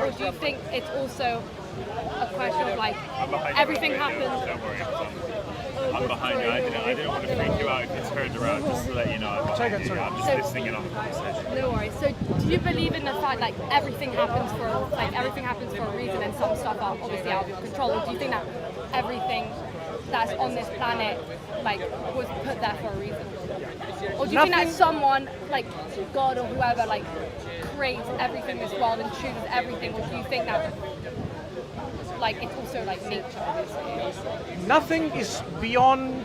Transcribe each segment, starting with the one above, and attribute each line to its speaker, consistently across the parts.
Speaker 1: or do you think it's also a question of like everything happens?
Speaker 2: Don't worry, I'm behind you. I didn't want to freak you out if it's heard around, just to let you know I'm behind you. I'm just listening in on the conversation.
Speaker 1: No worries. So do you believe in the fact like everything happens for a reason and some stuff are obviously out of your control? Or do you think that everything that's on this planet like was put there for a reason? Or do you think that someone like God or whoever like creates everything in this world and chooses everything? Or do you think that like it's also like nature, obviously?
Speaker 3: Nothing is beyond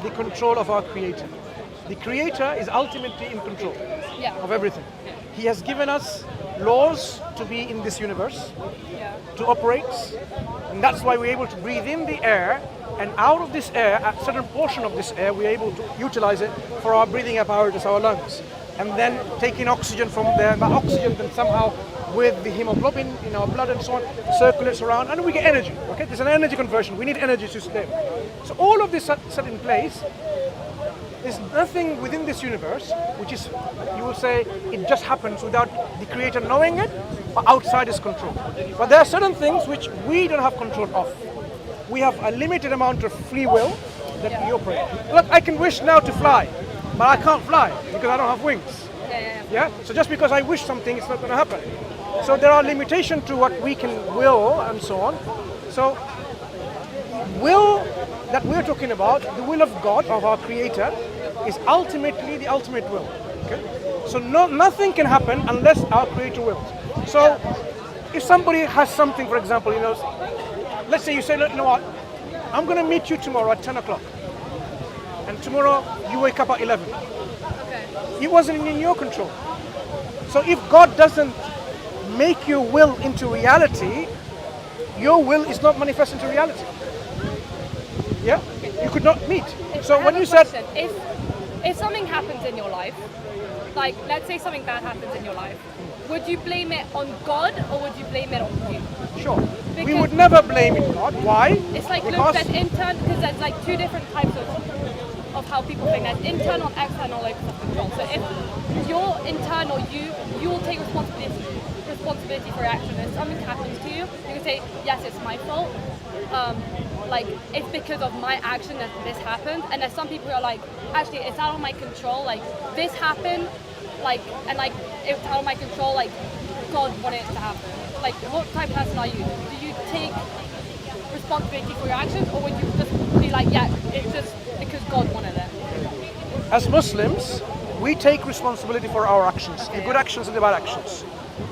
Speaker 3: the control of our Creator. The Creator is ultimately in control of everything. He has given us laws to be in this universe, to operate, and that's why we're able to breathe in the air, and out of this air, a certain portion of this air, we're able to utilize it for our breathing apparatus, our lungs, and then taking oxygen from there. That oxygen then somehow with the hemoglobin in our blood and so on circulates around, and we get energy. Okay, there's an energy conversion. We need energy to stay. So all of this set in place. There's nothing within this universe which is, you will say, it just happens without the Creator knowing it, or outside His control. But there are certain things which we don't have control of. We have a limited amount of free will that we operate. Look, I can wish now to fly, but I can't fly because I don't have wings. Yeah? So just because I wish something, it's not going to happen. So there are limitations to what we can will and so on. So will that we're talking about, the will of God, of our Creator, is ultimately the ultimate will. Okay? So nothing can happen unless our Creator wills. So if somebody has something, for example, let's say you say, look, you know what, I'm going to meet you tomorrow at 10 o'clock. And tomorrow you wake up at 11. Okay. It wasn't in your control. So if God doesn't make your will into reality, your will is not manifest into reality. Yeah? You could not meet. So when you said...
Speaker 1: If something happens in your life, like let's say something bad happens in your life, would you blame it on God or would you blame it on you?
Speaker 3: Sure. We would never blame it on God. Why?
Speaker 1: It's like, look, there's internal, because there's like two different types of how people think. There's internal and external locus of control. So if you're internal, you will take responsibility for your action. If something happens to you, you can say, yes, it's my fault. Like it's because of my action that this happened. And there's some people who are like, actually, it's out of my control. Like this happened, and it's out of my control. Like God wanted it to happen. Like what type of person are you? Do you take responsibility for your actions, or would you just be like, yeah, it's just because God wanted it?
Speaker 3: As Muslims, we take responsibility for our actions, the good actions and the bad actions.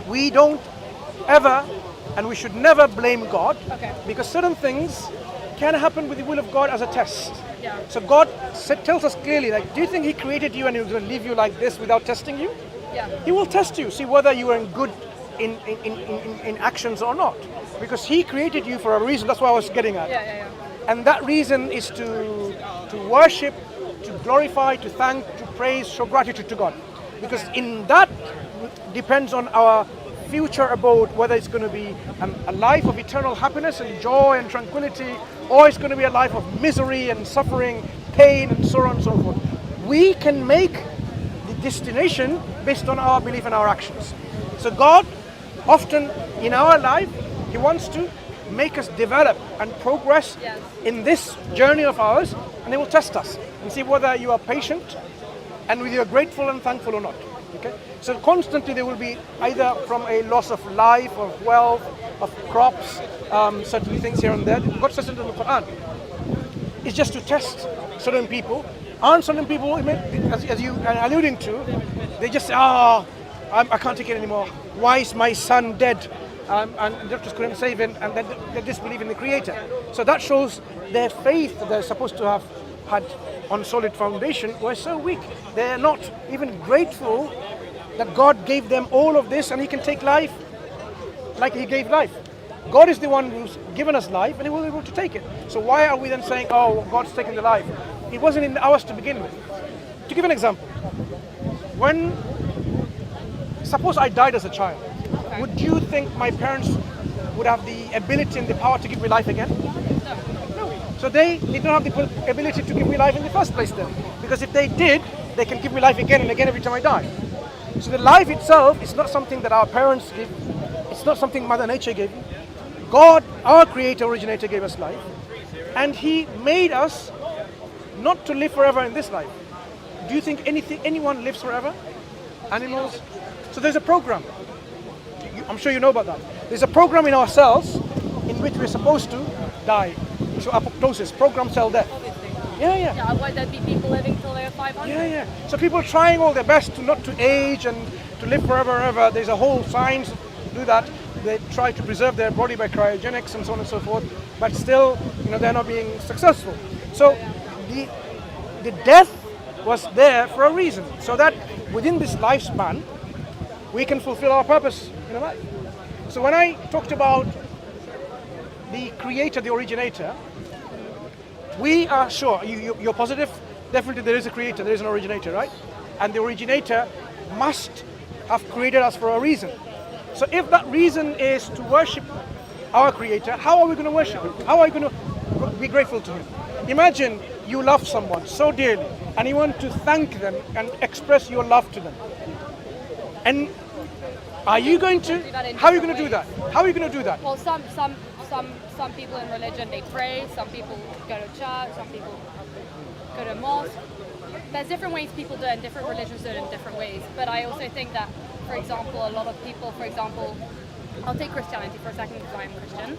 Speaker 3: We don't ever, and we should never blame God, because certain things can happen with the will of God as a test. Yeah. So God tells us clearly, like, do you think He created you and He's going to leave you like this without testing you? Yeah. He will test you, see whether you are good in actions or not, because He created you for a reason. That's what I was getting at. And that reason is to worship, to glorify, to thank, to praise, show gratitude to God, because in that depends on our future abode, whether it's going to be a life of eternal happiness and joy and tranquility, or it's going to be a life of misery and suffering, pain and so on and so forth. We can make the destination based on our belief and our actions. So God, often in our life, He wants to make us develop and progress in this journey of ours, and He will test us and see whether you are patient and whether you're grateful and thankful or not. Okay? So constantly there will be either from a loss of life, of wealth, of crops, certain things here and there. God says it in the Quran. It's just to test certain people. And certain people, as you are alluding to, they just say, I can't take it anymore. Why is my son dead? And doctors couldn't save him, and they disbelieve in the Creator. So that shows their faith that they're supposed to have had on solid foundation was so weak. They're not even grateful that God gave them all of this and He can take life like He gave life. God is the one who's given us life and He will be able to take it. So why are we then saying, oh, God's taking the life? It wasn't in ours to begin with. To give an example, suppose I died as a child, would you think my parents would have the ability and the power to give me life again? No. So they did not have the ability to give me life in the first place then. Because if they did, they can give me life again and again every time I die. So the life itself is not something that our parents give. It's not something Mother Nature gave you. God, our creator, originator, gave us life. And he made us not to live forever in this life. Do you think anyone lives forever? Animals? So there's a program. I'm sure you know about that. There's a program in our cells in which we're supposed to die. So apoptosis, programmed cell death. Yeah.
Speaker 1: Yeah, otherwise there'd be people living till they're 500.
Speaker 3: Yeah. So people are trying all their best to not to age and to live forever and ever. There's a whole science to do that. They try to preserve their body by cryogenics and so on and so forth. But still, they're not being successful. So the death was there for a reason. So that within this lifespan, we can fulfill our purpose in life. So when I talked about the creator, the originator, we are sure, you're positive, definitely there is a creator, there is an originator, right? And the originator must have created us for a reason. So if that reason is to worship our creator, how are we going to worship him? How are we going to be grateful to him? Imagine you love someone so dearly and you want to thank them and express your love to them. And are you going to, how are you going to do that? How are you going to do that?
Speaker 1: Well, some people in religion, they pray, some people go to church, some people go to mosque. There's different ways people do it, and different religions do it in different ways. But I also think that, for example, a lot of people, I'll take Christianity for a second because I'm Christian.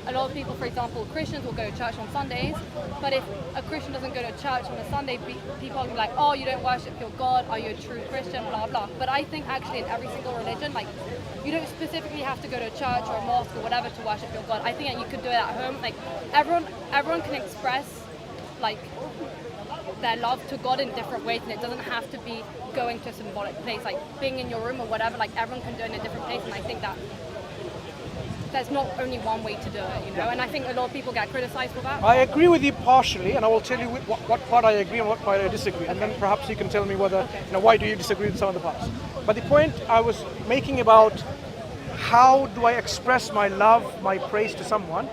Speaker 1: A lot of people, for example, Christians will go to church on Sundays, but if a Christian doesn't go to church on a Sunday, people are going to be like, oh, you don't worship your God, are you a true Christian, blah, blah. But I think actually in every single religion, like, you don't specifically have to go to a church or a mosque or whatever to worship your God. I think that you could do it at home. Like, everyone can express, like, their love to God in different ways, and it doesn't have to be going to a symbolic place, like being in your room or whatever. Like, everyone can do it in a different place, and I think that there's not only one way to do it, and I think a lot of people get criticized for that.
Speaker 3: I agree with you partially, and I will tell you what part I agree and what part I disagree, and then perhaps you can tell me whether, why do you disagree with some of the parts. But the point I was making about how do I express my love, my praise to someone,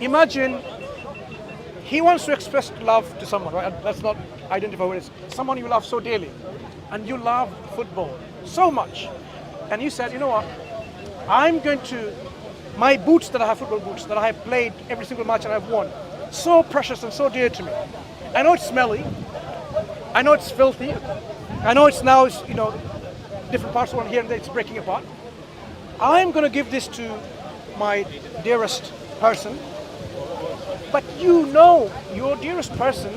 Speaker 3: imagine he wants to express love to someone, right? Let's not identify what it is. Someone you love so dearly, and you love football so much, and you said, you know what, I'm going to, my boots that I have, football boots that I have played every single match and I've won, so precious and so dear to me. I know it's smelly, I know it's filthy, I know it's now, different parts of one here and there, it's breaking apart. I'm going to give this to my dearest person, but your dearest person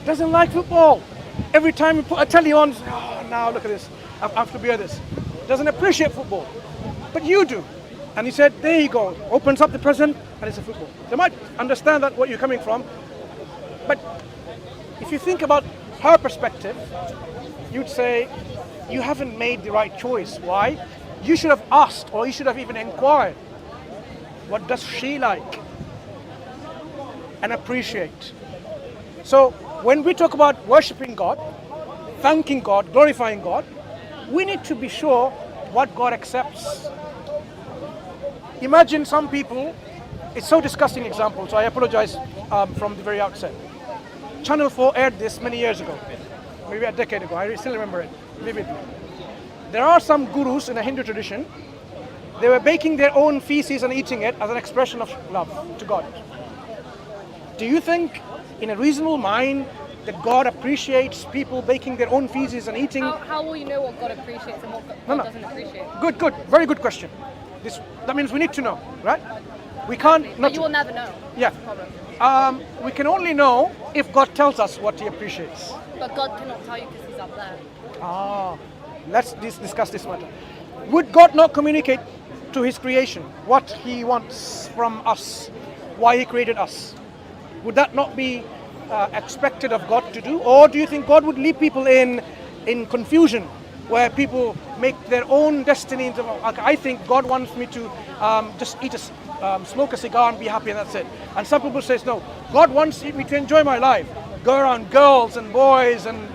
Speaker 3: doesn't like football. Every time you put a telly on, oh, now look at this, I have to bear this. Doesn't appreciate football, but you do. And he said, there you go, opens up the present, and it's a football. They might understand that what you're coming from, but if you think about her perspective, you'd say, you haven't made the right choice. Why? You should have asked, or you should have even inquired, what does she like? And appreciate. So when we talk about worshiping God, thanking God, glorifying God, we need to be sure what God accepts. Imagine some people, it's so disgusting example, so I apologize from the very outset. Channel 4 aired this many years ago, maybe a decade ago, I still remember it vividly. There are some gurus in a Hindu tradition, they were baking their own feces and eating it as an expression of love to God. Do you think, in a reasonable mind, that God appreciates people baking their own feces and eating?
Speaker 1: How will you know what God appreciates and what God doesn't appreciate?
Speaker 3: Good, very good question. That means we need to know, right? We can't.
Speaker 1: Exactly. But you will never know.
Speaker 3: Yeah.
Speaker 1: That's the problem.
Speaker 3: We can only know if God tells us what He appreciates.
Speaker 1: But God cannot tell you because He's up there.
Speaker 3: Let's discuss this matter. Would God not communicate to His creation what He wants from us, why He created us? Would that not be expected of God to do? Or do you think God would leave people in confusion, where people make their own destiny? I think God wants me to just smoke a cigar and be happy, and that's it. And some people say, no, God wants me to enjoy my life, go around girls and boys and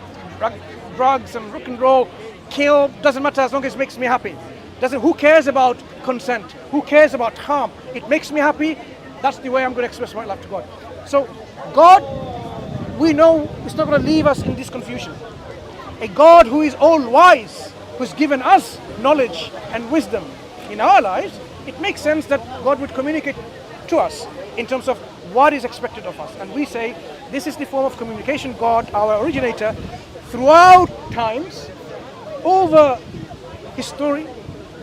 Speaker 3: drugs and rock and roll, kill, doesn't matter as long as it makes me happy. Who cares about consent? Who cares about harm? It makes me happy. That's the way I'm going to express my love to God. So God, we know, is not going to leave us in this confusion. A God who is all wise, who's given us knowledge and wisdom, in our lives, it makes sense that God would communicate to us in terms of what is expected of us. And we say, this is the form of communication God, our originator, throughout times, over history,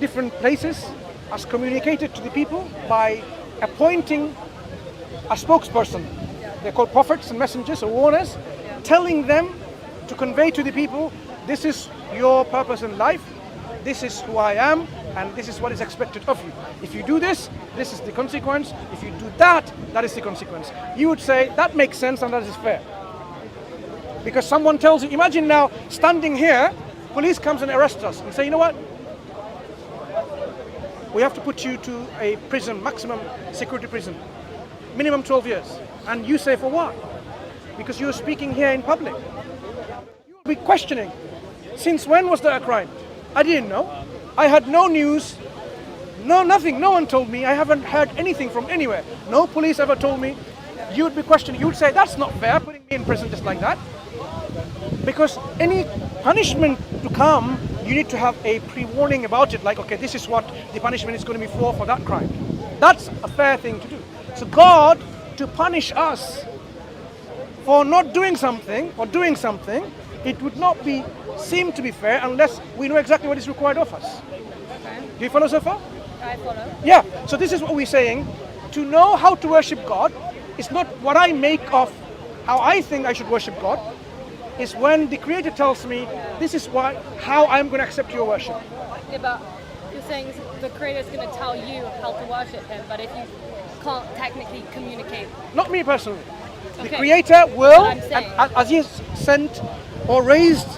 Speaker 3: different places, has communicated to the people by appointing a spokesperson. They're called prophets and messengers or warners, telling them to convey to the people, this is your purpose in life, this is who I am, and this is what is expected of you. If you do this, this is the consequence. If you do that, that is the consequence. You would say, that makes sense and that is fair. Because someone tells you, imagine now standing here, police comes and arrests us and say, you know what? We have to put you to a prison, maximum security prison, minimum 12 years. And you say, for what? Because you're speaking here in public. You will be questioning, since when was there a crime? I didn't know. I had no news, nothing, no one told me. I haven't heard anything from anywhere. No police ever told me. You would be questioning, you would say, that's not fair, putting me in prison just like that. Because any punishment to come, you need to have a pre-warning about it, like, okay, this is what the punishment is going to be for that crime. That's a fair thing to do. So God, to punish us for not doing something or doing something, it would not seem to be fair unless we know exactly what is required of us.
Speaker 1: Okay.
Speaker 3: Do you follow so far?
Speaker 1: I follow.
Speaker 3: Yeah, so this is what we're saying. To know how to worship God is not what I make of how I think I should worship God. Is when the Creator tells me, this is how I'm going to accept your worship.
Speaker 1: Yeah, but you're saying the Creator's going to tell you how to worship Him, but if you can't technically communicate.
Speaker 3: Not me personally. The
Speaker 1: Okay.
Speaker 3: Creator will,
Speaker 1: That's what I'm saying.
Speaker 3: as He has sent or raised,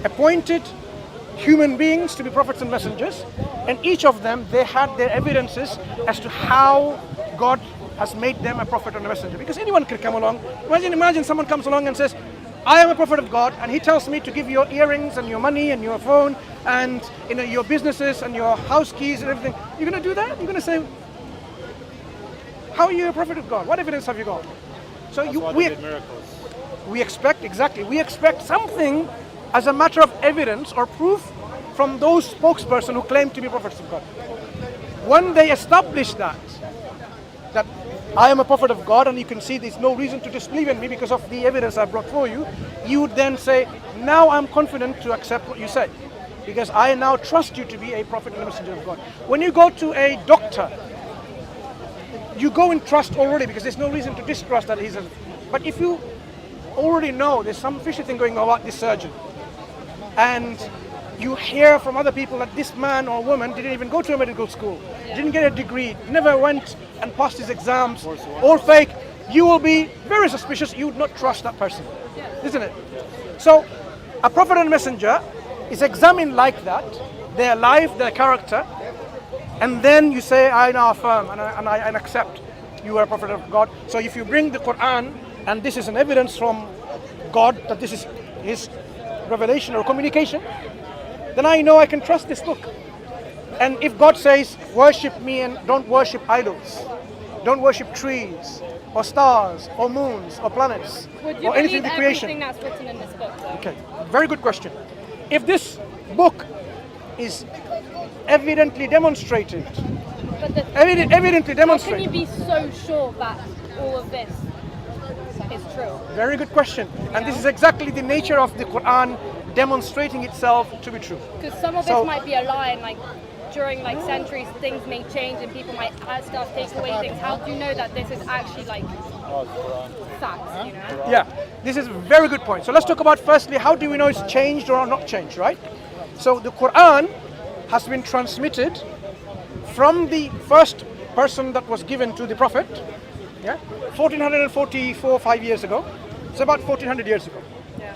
Speaker 3: appointed human beings to be prophets and messengers, and each of them, they had their evidences as to how God has made them a prophet and a messenger. Because anyone can come along. Imagine someone comes along and says, I am a prophet of God, and he tells me to give you your earrings and your money and your phone and your businesses and your house keys and everything. You're going to do that? You're going to say, how are you a prophet of God? What evidence have you got? So we expect something as a matter of evidence or proof from those spokespersons who claim to be prophets of God. When they establish that I am a prophet of God, and you can see there's no reason to disbelieve in me because of the evidence I brought for you, you would then say, now I'm confident to accept what you say, because I now trust you to be a prophet and a messenger of God. When you go to a doctor, you go in trust already because there's no reason to distrust that he's a... But if you already know there's some fishy thing going on about this surgeon, and you hear from other people that this man or woman didn't even go to a medical school, didn't get a degree, never went and passed his exams, or fake, you will be very suspicious. You would not trust that person, isn't it? So a prophet and messenger is examined like that, their life, their character, and then you say, I now affirm and I accept you are a prophet of God. So if you bring the Quran, and this is an evidence from God that this is His revelation or communication, then I know I can trust this book. And if God says, worship me and don't worship idols, don't worship trees, or stars, or moons, or planets,
Speaker 1: Would you
Speaker 3: or anything
Speaker 1: believe
Speaker 3: in creation.
Speaker 1: everything that's written in this book, though?
Speaker 3: Okay, very good question. If this book is evidently demonstrated, evidently
Speaker 1: How can
Speaker 3: demonstrated.
Speaker 1: you be so sure that all of this is true?
Speaker 3: Very good question. And this is exactly the nature of the Quran demonstrating itself to be true.
Speaker 1: Because some of this might be a lie, and during centuries things may change and people might add stuff, take away things. How do you know that this is actually facts, you know?
Speaker 3: Yeah, this is a very good point. So let's talk about firstly, how do we know it's changed or not changed, right? So the Quran has been transmitted from the first person that was given to the Prophet, 1444, 5 years ago. It's about 1400 years ago.
Speaker 1: Yeah.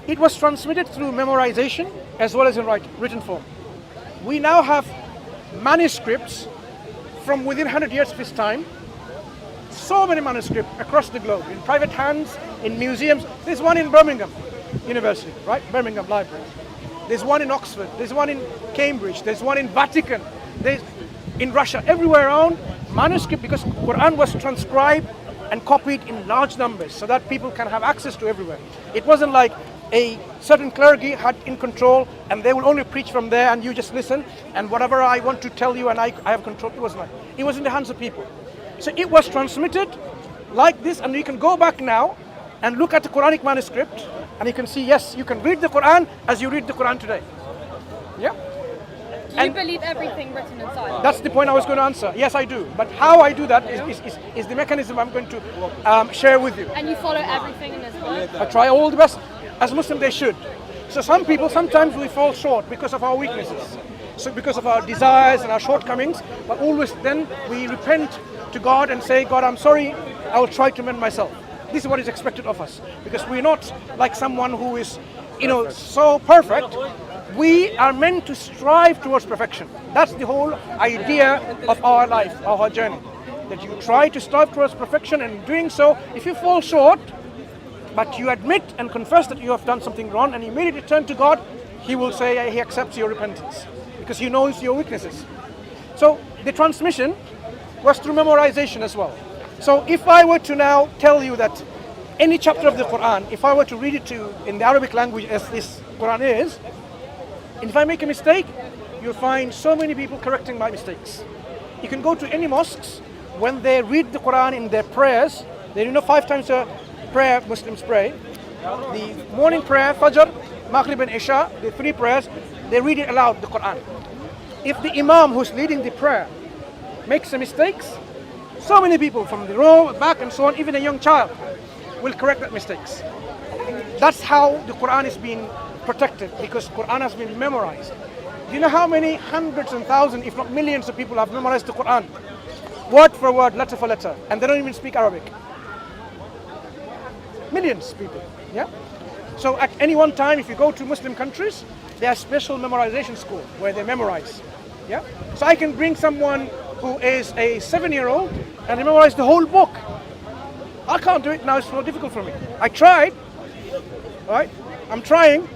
Speaker 3: It was transmitted through memorization as well as in written form. We now have manuscripts from within 100 years of his time. So many manuscripts across the globe, in private hands, in museums. There's one in Birmingham University, right? Birmingham Library. There's one in Oxford. There's one in Cambridge. There's one in Vatican. There's in Russia. Everywhere around, manuscript, because Quran was transcribed and copied in large numbers so that people can have access to everywhere. It wasn't like a certain clergy had in control, and they will only preach from there, and you just listen, and whatever I want to tell you, and I have control. It was not. It was in the hands of people. So it was transmitted like this, and you can go back now and look at the Quranic manuscript, and you can see, yes, you can read the Quran as you read the Quran today. Yeah?
Speaker 1: Do you believe everything written inside?
Speaker 3: That's the point I was going to answer. Yes, I do. But how I do that is the mechanism I'm going to share with you.
Speaker 1: And you follow everything in this book?
Speaker 3: I try all the best. As Muslim, they should. So some people, sometimes we fall short because of our weaknesses. So because of our desires and our shortcomings. But always then we repent to God and say, God, I'm sorry. I will try to mend myself. This is what is expected of us. Because we're not like someone who is, so perfect. We are meant to strive towards perfection. That's the whole idea of our life, our journey. That you try to strive towards perfection, and in doing so, if you fall short, but you admit and confess that you have done something wrong, and immediately turn to God, He will say He accepts your repentance because He knows your weaknesses. So the transmission was through memorization as well. So if I were to now tell you that any chapter of the Quran, if I were to read it in the Arabic language as this Quran is, and if I make a mistake, you'll find so many people correcting my mistakes. You can go to any mosques, when they read the Quran in their prayers, they 5 times a prayer Muslims pray. The morning prayer, Fajr, Maghrib and Isha, the 3 prayers, they read it aloud, the Quran. If the Imam who's leading the prayer makes some mistakes, so many people from the row, back and so on, even a young child, will correct that mistakes. That's how the Quran is being protected, because Quran has been memorized. Do you know how many hundreds and thousands, if not millions of people have memorized the Quran? Word for word, letter for letter, and they don't even speak Arabic. Millions of people, yeah? So at any one time, if you go to Muslim countries, they have special memorization school where they memorize, yeah? So I can bring someone who is a 7-year-old and memorize the whole book. I can't do it now, it's so difficult for me. I tried, right? I'm trying,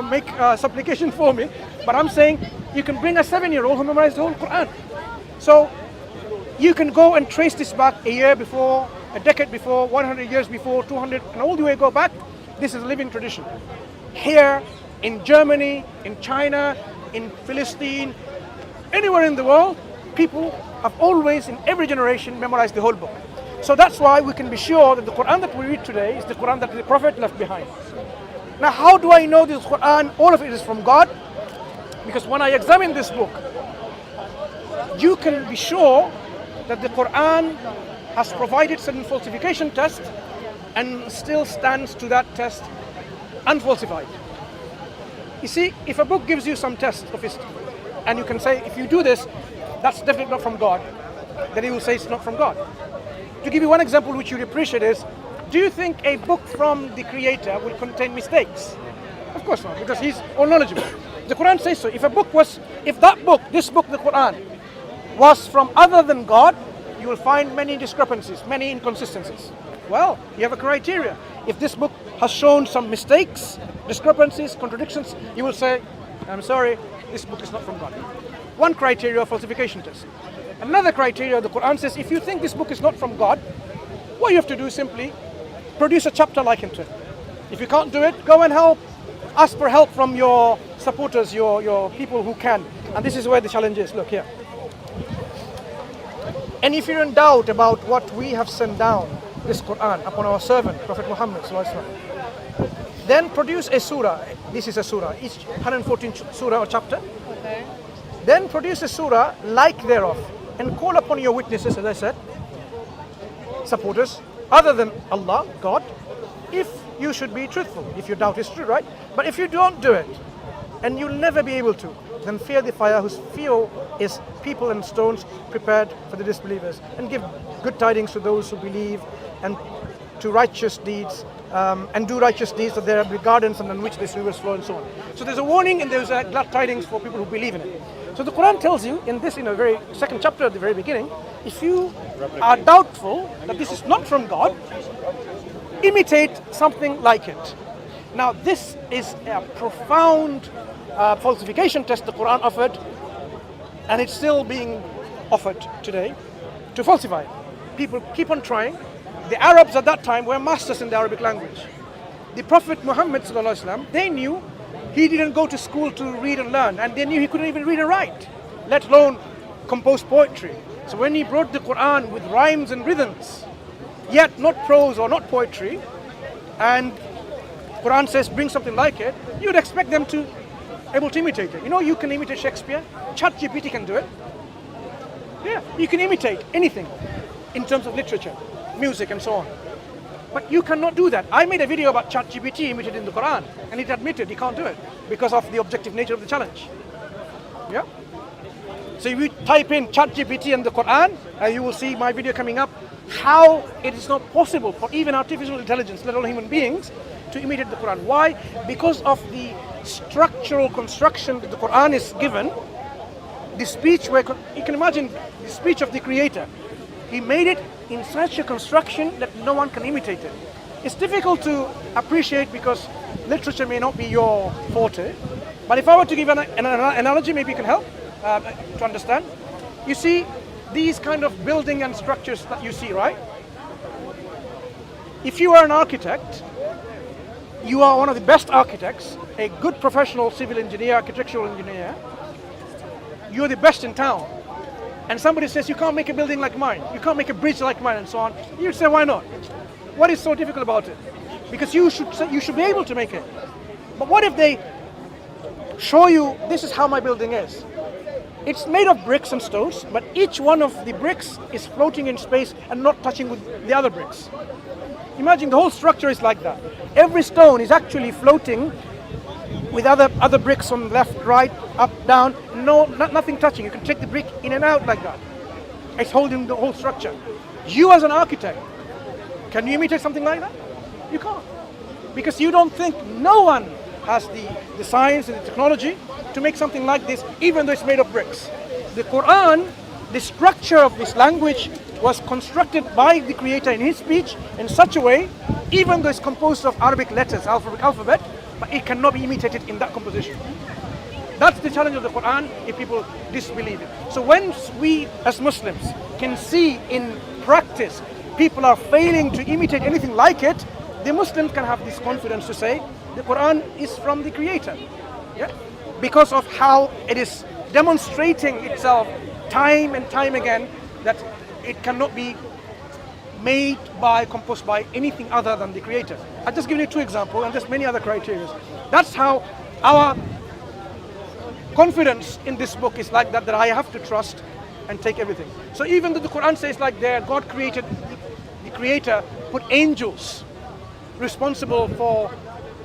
Speaker 3: make supplication for me, but I'm saying you can bring a 7-year-old who memorized the whole Quran. So you can go and trace this back a year before, a decade before, 100 years before, 200, and all the way go back. This is a living tradition. Here, in Germany, in China, in Palestine, anywhere in the world, people have always, in every generation, memorized the whole book. So that's why we can be sure that the Quran that we read today is the Quran that the Prophet left behind. Now, how do I know this Quran, all of it is from God? Because when I examine this book, you can be sure that the Quran has provided certain falsification tests and still stands to that test unfalsified. You see, if a book gives you some test of history, and you can say, if you do this, that's definitely not from God, then he will say it's not from God. To give you one example which you'd appreciate is, do you think a book from the Creator will contain mistakes? Of course not, because He's all knowledgeable. The Quran says so. If that book, this book, the Quran, was from other than God, you will find many discrepancies, many inconsistencies. Well, you have a criteria. If this book has shown some mistakes, discrepancies, contradictions, you will say, I'm sorry, this book is not from God. One criteria of falsification test. Another criteria, the Quran says, if you think this book is not from God, what you have to do is simply produce a chapter like it. If you can't do it, go and ask for help from your supporters, your people who can. And this is where the challenge is. Look here. And if you're in doubt about what we have sent down, this Quran, upon our servant, Prophet Muhammad, then produce a surah. This is a surah, each 114 surah or chapter.
Speaker 1: Okay.
Speaker 3: Then produce a surah like thereof, and call upon your witnesses, as I said, supporters, other than Allah, God, if you should be truthful, if your doubt is true, right? But if you don't do it, and you'll never be able to, then fear the fire whose fuel is people and stones prepared for the disbelievers, and give good tidings to those who believe, and to righteous deeds, and do righteous deeds, that there be gardens and on which these rivers flow, and so on. So there's a warning and there's a glad tidings for people who believe in it. So the Quran tells you in this, very second chapter at the very beginning, if you are doubtful that this is not from God, imitate something like it. Now this is a profound falsification test the Quran offered, and it's still being offered today to falsify it. People keep on trying. The Arabs at that time were masters in the Arabic language. the Prophet Muhammad sallallahu alaihi wasallam, they knew he didn't go to school to read and learn, and they knew he couldn't even read and write, let alone compose poetry. So when he brought the Quran with rhymes and rhythms, yet not prose or not poetry, and Quran says bring something like it, you'd expect them to able to imitate it. You know, you can imitate Shakespeare. ChatGPT can do it. Yeah, you can imitate anything in terms of literature, music, and so on. But you cannot do that. I made a video about ChatGPT imitating the Quran, and it admitted he can't do it because of the objective nature of the challenge. Yeah. So if you type in ChatGPT and the Quran, you will see my video coming up, how it is not possible for even artificial intelligence, let alone human beings, to imitate the Quran. Why? Because of the structural construction that the Quran is given. The speech, where you can imagine the speech of the Creator. He made it in such a construction that no one can imitate it. It's difficult to appreciate because literature may not be your forte. But if I were to give an analogy, maybe you can help to understand. You see these kind of building and structures that you see, right? If you are an architect, you are one of the best architects, a good professional civil engineer, architectural engineer, you're the best in town. And somebody says, you can't make a building like mine, you can't make a bridge like mine, and so on. You'd say, why not? What is so difficult about it? Because you should be able to make it. But what if they show you, this is how my building is? It's made of bricks and stones, but each one of the bricks is floating in space and not touching with the other bricks. Imagine the whole structure is like that. Every stone is actually floating with other bricks on left, right, up, down, nothing touching. You can take the brick in and out like that. It's holding the whole structure. You as an architect, can you imitate something like that? You can't. Because you don't think no one has the science and the technology to make something like this, even though it's made of bricks. The Quran, the structure of this language was constructed by the Creator in His speech in such a way, even though it's composed of Arabic letters, alphabet, but it cannot be imitated in that composition. That's the challenge of the Quran if people disbelieve it. So when we as Muslims can see in practice people are failing to imitate anything like it, the Muslims can have this confidence to say the Quran is from the Creator. Yeah? Because of how it is demonstrating itself time and time again that it cannot be composed by anything other than the Creator. I'll just give you 2 examples and just many other criteria. That's how our confidence in this book is like that I have to trust and take everything. So even though the Quran says like there, God created, the Creator put angels responsible for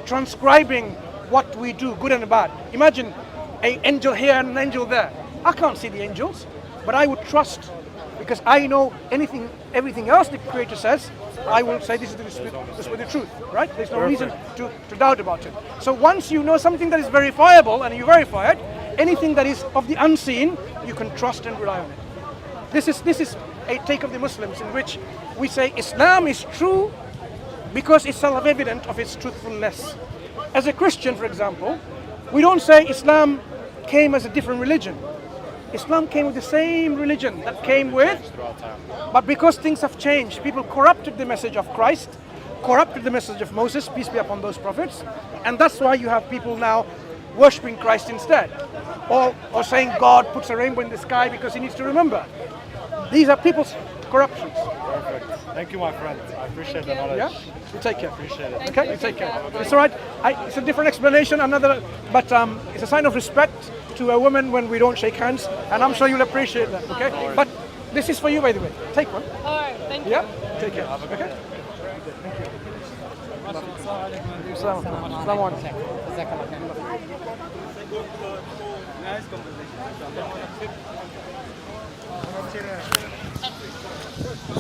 Speaker 3: transcribing what we do, good and bad. Imagine an angel here and an angel there. I can't see the angels, but I would trust because I know everything else the Creator says, I will say this is the truth, right? There's no reason to doubt about it. So once you know something that is verifiable and you verify it, anything that is of the unseen, you can trust and rely on it. This is a take of the Muslims in which we say Islam is true because it's self-evident of its truthfulness. As a Christian, for example, we don't say Islam came as a different religion. Islam came with the same religion that came with, but because things have changed, people corrupted the message of Christ, corrupted the message of Moses, peace be upon those prophets, and that's why you have people now worshipping Christ instead, or saying God puts a rainbow in the sky because He needs to remember. These are people's corruptions.
Speaker 4: Perfect. Thank you, my friend. I appreciate the knowledge.
Speaker 3: Yeah? You take care.
Speaker 4: Appreciate it.
Speaker 3: Okay, you take care. It's all right. It's a different explanation, but it's a sign of respect to a woman when we don't shake hands, and I'm sure you'll appreciate that. Okay, but this is for you, by the way. Take one.
Speaker 1: All right, thank you.
Speaker 3: Yeah, take care. Okay. Thank you. Assalamu alaikum.
Speaker 5: Nice conversation.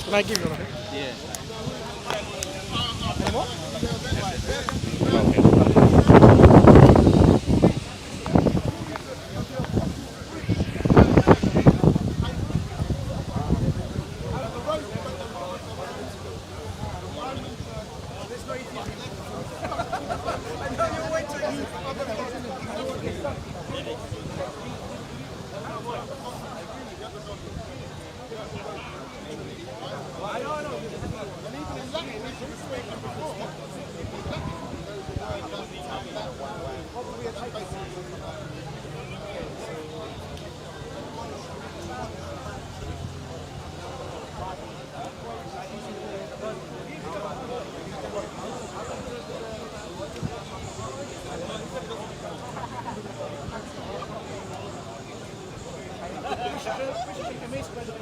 Speaker 3: Can I give you one?
Speaker 5: Yeah.
Speaker 3: Any more? amazed by the way.